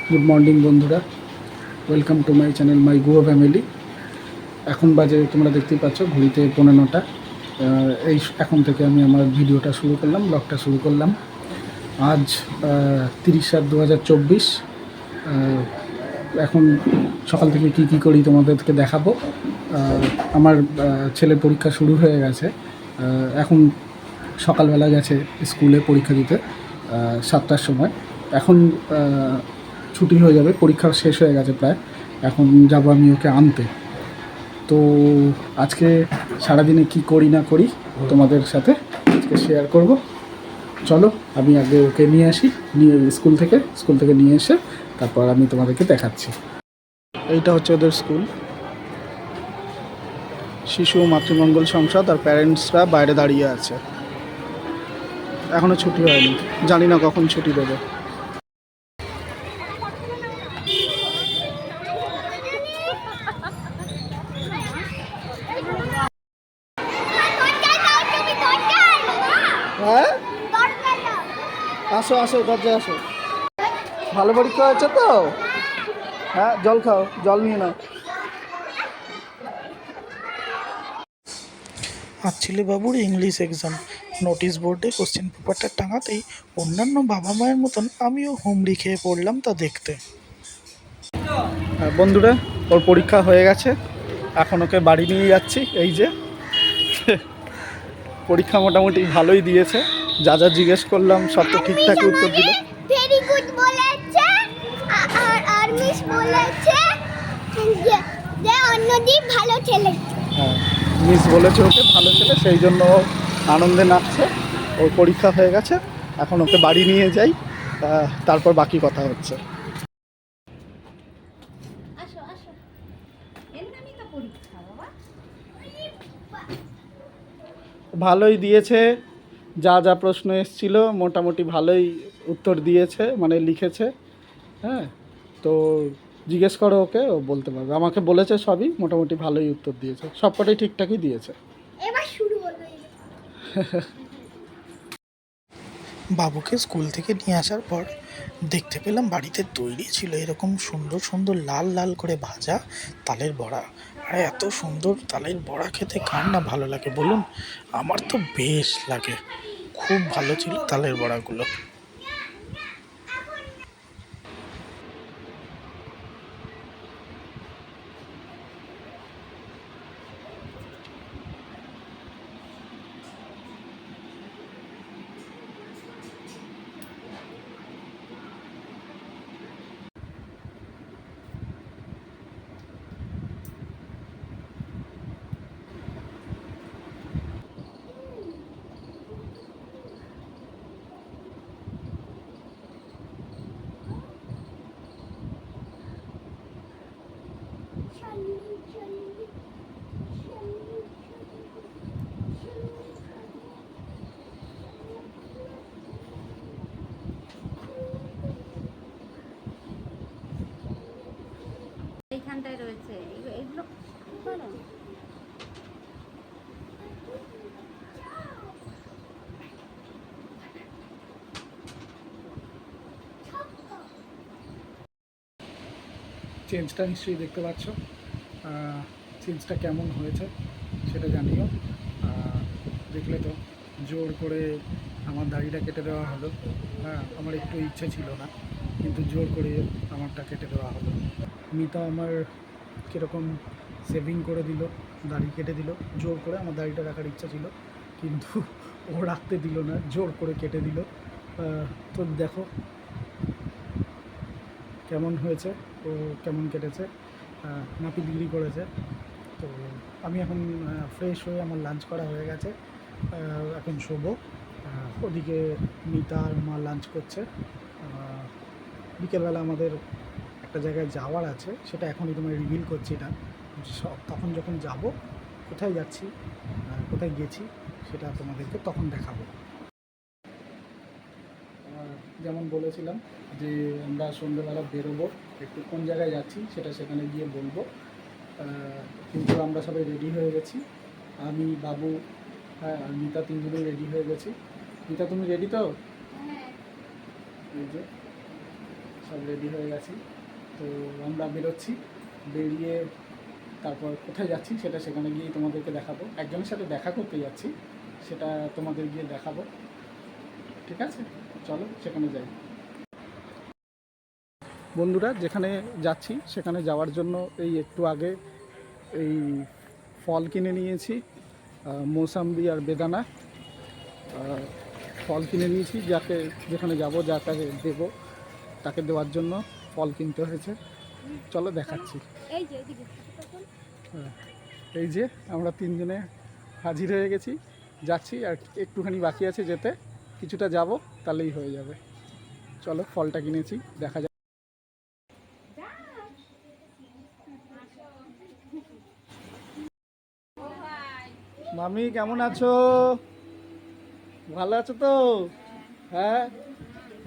Good morning বন্ধুরা, welcome to my channel my গুয়ো family. এখন বাজে তোমরা দেখতেই পাচ্ছ ঘড়িতে 9:15। এই এখন থেকে আমি আমার ভিডিওটা শুরু করলাম, ব্লগটা শুরু করলাম। আজ 30/7/2024। এখন সকাল থেকে কি করি তোমাদেরকে দেখাবো। আমার ছেলের পরীক্ষা শুরু হয়ে গেছে। এখন সকালবেলা গেছে স্কুলে পরীক্ষা দিতে 7টার সময়। এখন ছুটি হয়ে যাবে, পরীক্ষা শেষ হয়ে গেছে প্রায়। এখন যাব আমি ওকে আনতে। তো আজকে সারাদিনে কি করি না করি তোমাদের সাথে আজকে শেয়ার করব। চলো আমি আগে ওকে নিয়ে আসি, স্কুল থেকে নিয়ে এসে তারপর আমি তোমাদেরকে দেখাচ্ছি। এইটা হচ্ছে ওদের স্কুল, শিশু ও মাতৃমঙ্গল সংসদ। আর প্যারেন্টসরা বাইরে দাঁড়িয়ে আছে, এখনও ছুটি হয়নি, জানি না কখন ছুটি দেবে। হ্যাঁ, আসো আসো, দরজায় আসো। ভালো পরীক্ষা হয়েছে তো? হ্যাঁ, জল খাও, জল নিয়ে নাও। আর ছেলেবাবুর ইংলিশ এক্সাম। নোটিশ বোর্ডে কোশ্চেন পেপারটা টাঙাতেই অন্যান্য বাবা মায়ের মতন আমিও হুমড়ি খেয়ে পড়লাম তা দেখতে। বন্ধুরা, ওর পরীক্ষা হয়ে গেছে, এখন ওকে বাড়ি নিয়ে যাচ্ছি। এই যে পরীক্ষা মোটামুটি ভালোই দিয়েছে, যা যা জিজ্ঞেস করলাম সব তো ঠিকঠাক উত্তর দিল। ভেরি গুড বলেছে। আর মিস বলেছে যে অন্যদিন ভালো ছেলে। হ্যাঁ, মিস বলেছে ওকে ভালো ছেলে, সেই জন্য ও আনন্দে নাচছে। ওর পরীক্ষা হয়ে গেছে, এখন ওকে বাড়ি নিয়ে যাই, তারপর বাকি কথা হচ্ছে। আসো আসো, এমনি তো পরীক্ষা বাবা। ভালোই দিয়েছে, যা যা প্রশ্ন এসেছিল মোটামুটি ভালোই উত্তর দিয়েছে, মানে লিখেছে। হ্যাঁ, তো জিজ্ঞেস করো ওকে, ও বলতে পারবে। আমাকে বলেছে সবই মোটামুটি ভালোই উত্তর দিয়েছে, সবকটাই ঠিকঠাকই দিয়েছে। এবার শুরু হলো। বাবুকে স্কুল থেকে নিয়ে আসার পর দেখতে পেলাম বাড়িতে তৈরি ছিল এরকম সুন্দর সুন্দর লাল লাল করে ভাজা তালের বড়া। আর এত সুন্দর তালের বড়া খেতে কার না ভালো লাগে বলুন? আমার তো বেশ লাগে, খুব ভালো ছিল তালের বড়াগুলো। এইখানটায় রয়েছে এগুলো করো। চেঞ্জটা নিশ্চয়ই দেখতে পাচ্ছ, চেঞ্জটা কেমন হয়েছে সেটা জানিও। দেখলে তো জোর করে আমার দাড়িটা কেটে দেওয়া হলো। হ্যাঁ, আমার একটু ইচ্ছে ছিল না, কিন্তু জোর করে আমারটা কেটে দেওয়া হলো। মিতা আমার কীরকম সেভিং করে দিল, দাড়ি কেটে দিল। জোর করে আমার দাড়িটা রাখার ইচ্ছা ছিল, কিন্তু ও রাখতে দিল না, জোর করে কেটে দিল। তো দেখো কেমন হয়েছে, ও কেমন কেটেছে, নাপিতগিরি করেছে। তো আমি এখন ফ্রেশ হয়ে আমার লাঞ্চ করা হয়ে গেছে, এখন শোবো। ওদিকে মিতা আর মা লাঞ্চ করছে। বিকেলবেলা আমাদের একটা জায়গায় যাওয়ার আছে, সেটা এখনই তোমায় রিভিল করছি না। তখন যখন যাব, কোথায় যাচ্ছি, কোথায় গেছি, সেটা তোমাদেরকে তখন দেখাবো। যেমন বলেছিলাম যে আমরা সন্ধ্যেবেলা বেরোবো, একটু কোন জায়গায় যাচ্ছি সেটা সেখানে গিয়ে বলবো। কিন্তু আমরা সবাই রেডি হয়ে গেছি, আমি, বাবু, হ্যাঁ, আর মিতা, তিনজনেই রেডি হয়ে গেছি। মিতা, তুমি রেডি তো? এই যে সব রেডি হয়ে গেছি। তো আমরা বেরোচ্ছি, বেরিয়ে তারপর কোথায় যাচ্ছি সেটা সেখানে গিয়েই তোমাদেরকে দেখাবো। একজনের সাথে দেখা করতে যাচ্ছি, সেটা তোমাদের গিয়ে দেখাবো। ঠিক আছে, চলো সেখানে যাই। বন্ধুরা, যেখানে যাচ্ছি সেখানে যাওয়ার জন্য এই একটু আগে এই ফল কিনে নিয়েছি, মৌসাম্বি আর বেদানা। ফল কিনে নিয়েছি, যেখানে যাব যাকে দেবো তাকে দেওয়ার জন্য ফল কিনতে হয়েছে। চলো দেখাচ্ছি। এই যে এদিকে হ্যাঁ, এই যে আমরা তিনজনে হাজির হয়ে গেছি, যাচ্ছি। আর একটুখানি বাকি আছে যেতে, কিছুটা যাব, তাহলেই হয়ে যাবে। চলো, ফলটা কিনেছি, দেখা যাক। মামি কেমন আছো? ভালো আছো তো? হ্যাঁ,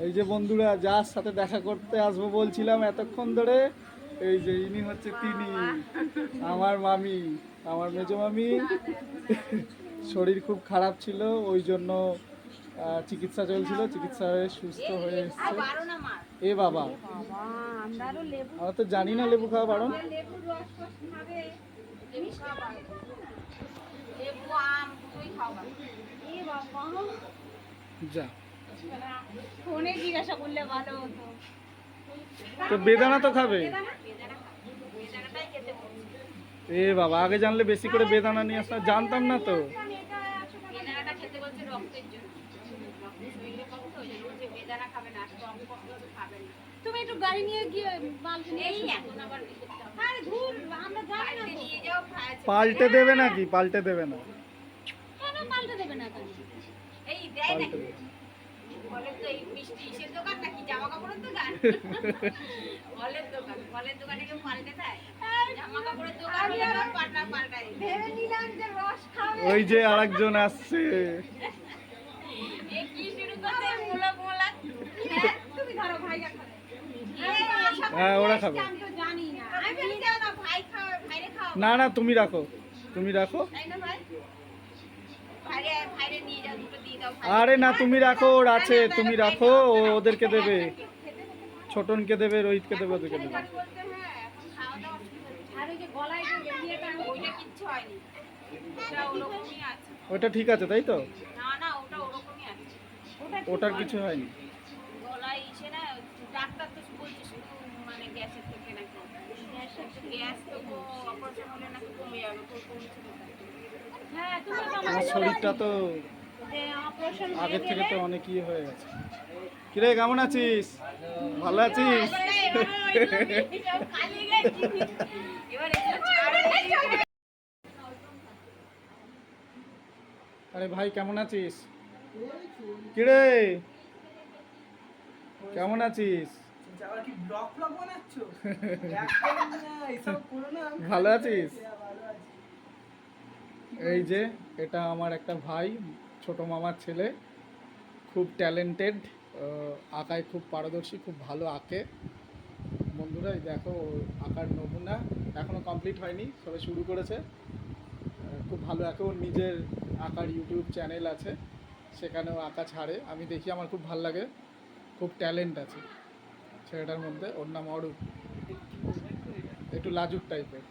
এই যে বন্ধুরা, যার সাথে দেখা করতে আসবো বলছিলাম এতক্ষণ ধরে, এই যে ইনি হচ্ছে তিনি, আমার মামি, আমার মেজো মামি। শরীর খুব খারাপ ছিল, ওই জন্য চিকিৎসা চলছিল, চিকিৎসা হয়ে সুস্থ হয়ে এসছে। এ বাবা, আমরা আরো লেবু আমরা তো জানি না লেবু খাওয়া বারণ। লেবুর রস ফস খাবে, মিষ্টি খাবে, লেবু আম দুটোই খাওয়া। এ বাবা, যা, ফোনে জিজ্ঞাসা করলে ভালো হতো। তো বেদানা তো খাবে। বেদানাটাই খেতে বলছে। এ বাবা, আগে জানলে বেশি করে বেদানা নিয়ে আসতাম, জানতাম না তো। বেদানাটা খেতে বলছে রক্তের জন্য, রক্তের শরীরে কম তো, ওই জন্য বলছে বেদানা খাবে না, টক টক কিছু খাবে না। তুমি একটু গাড়ি নিয়ে গিয়ে বালতি নিয়ে এসো। এখন আবার আরে ধুর, আমরা জানি না তো। নিয়ে যাও, পাল্টে দেবে নাকি? পাল্টে দেবে না? কেন পাল্টে দেবে না কেন? এই দেয় পাল্টে নাকি? দেবে। বলে তো এই মিষ্টি ইসের দোকান নাকি জামা কাপড়ের দোকান? ফলের দোকান, ফলের দোকানে কেউ পাল্টে দেয়? জামা কাপড়ের দোকান হলে আবার পাল্টায়। ভেবে নিলাম যে রস খাবে। ওই যে আরেকজন আসছে। এ কি শুরু করতে মোলা তুমি ধরো ভাই খাবে। হ্যাঁ, ওরা খাবে। আমি তো জানি না, আমি বলি যাও না, ভাই খাও, ভাইরে খাও। না না, তুমি রাখো, তুমি রাখো। তাই না ভাই? ভাইরে নিয়ে যাও, দুটো দিয়ে দাও। আরে না, তুমি রাখো, ওর আছে, তুমি রাখো, ও ওদেরকে দেবে, ছোটনকে দেবে, রোহিতকে দেবে, ওদেরকে দেবে। বলতে হ্যাঁ, এখন খাওয়া দাওয়া অসুবিধা হচ্ছে। আর ওই যে গলায় যে ইয়েটা, ওইটা কিচ্ছু হয়নি, ওটা ওরকমই আছে। ওটা ঠিক আছে তাই তো? না না, ওটা ওরকমই আছে, ওটার কিছু হয়নি। গলায় ইসে না, ডাক্তার তো বলছে শুধু মানে গ্যাসের থেকে নাকি, গ্যাস তো অপারেশন হলে নাকি কমে যাবে, তো কমছে না। হ্যাঁ, তুমি তো আমার শরীরটা তো যে অপারেশন আগের থেকে তো অনেক ইয়ে হয়ে গেছে। কিরে, কেমন আছিস? ভালো আছিস? আরে ভাই, কেমন আছিস? কিরে, কেমন আছিস? ভালো আছিস? এই যে এটা আমার একটা ভাই, ছোট মামার ছেলে, খুব ট্যালেন্টেড, আঁকায় খুব পারদর্শী, খুব ভালো আঁকে। বন্ধুরা, এই দেখো ওর আঁকার নমুনা, এখনও কমপ্লিট হয়নি, সবে শুরু করেছে। খুব ভালো আঁকে, ওর নিজের আঁকার ইউটিউব চ্যানেল আছে, সেখানেও আঁকা ছাড়ে, আমি দেখি, আমার খুব ভালো লাগে। খুব ট্যালেন্ট আছে ছেলেটার মধ্যে। ওর নাম অরূপ, একটু লাজুক টাইপের।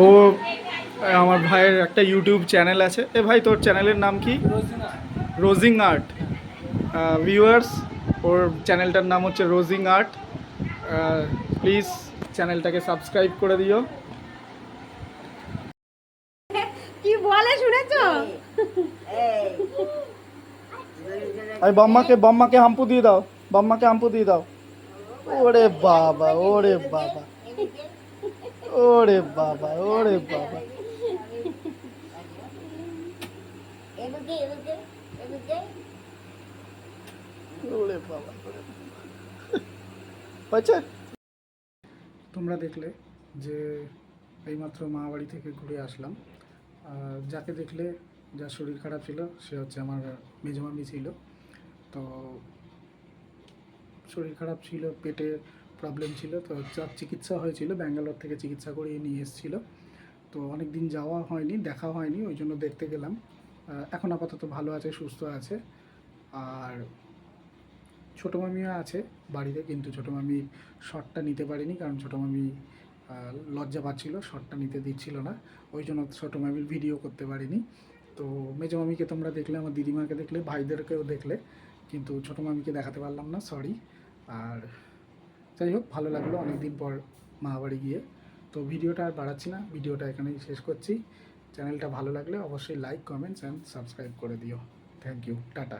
ও আমার ভাইয়ের একটা ইউটিউব চ্যানেল আছে। এ ভাই, তোর চ্যানেলের নাম কি? রোজিং আর্ট। ভিউয়ার্স, ওর চ্যানেলটার নাম হচ্ছে রোজিং আর্ট। প্লিজ চ্যানেলটাকে সাবস্ক্রাইব করে দিও। কি বলে শুনেছো? আরে বম্মাকে হাম্পু দিয়ে দাও, বম্মাকে হাম্পু দিয়ে দাও। ওরে বাবা, ওরে বাবা, ওরে বাবা, ওরে বাবা। ওরে বাবা, হয়েছে। তোমরা দেখলে যে এইমাত্র মা বাড়ি থেকে ঘুরে আসলাম। যাকে দেখলে, যার শরীর খারাপ ছিল, সে হচ্ছে আমার মেজো মামি ছিল। তো শরীর খারাপ ছিল, পেটে প্রবলেম ছিল, তো চিকিৎসা হয়েছিল, ব্যাঙ্গালোর থেকে চিকিৎসা করিয়ে নিয়ে এসেছিলো। তো অনেক দিন যাওয়া হয়নি, দেখা হয়নি, ওই জন্য দেখতে গেলাম। এখন আপাতত ভালো আছে, সুস্থ আছে। আর ছোটো মামিও আছে বাড়িতে, কিন্তু ছোটো মামির শটটা নিতে পারিনি, কারণ ছোটো মামি লজ্জা পাচ্ছিলো, শটটা নিতে দিচ্ছিল না, ওই জন্য ছোটো মামির ভিডিও করতে পারিনি। তো মেজো মামিকে তোমরা দেখলে, আমার দিদিমাকে দেখলে, ভাইদেরকেও দেখলে, কিন্তু ছোটো মামিকে দেখাতে পারলাম না, সরি। আর যাই হোক, ভালো লাগলো অনেক দিন পর মামাবাড়ি গিয়ে। তো ভিডিওটা আর বাড়াচ্ছি না, ভিডিওটা এখানেই শেষ করছি। চ্যানেলটা ভালো লাগলে অবশ্যই লাইক, কমেন্টস অ্যান্ড সাবস্ক্রাইব করে দিও। Thank you, tata.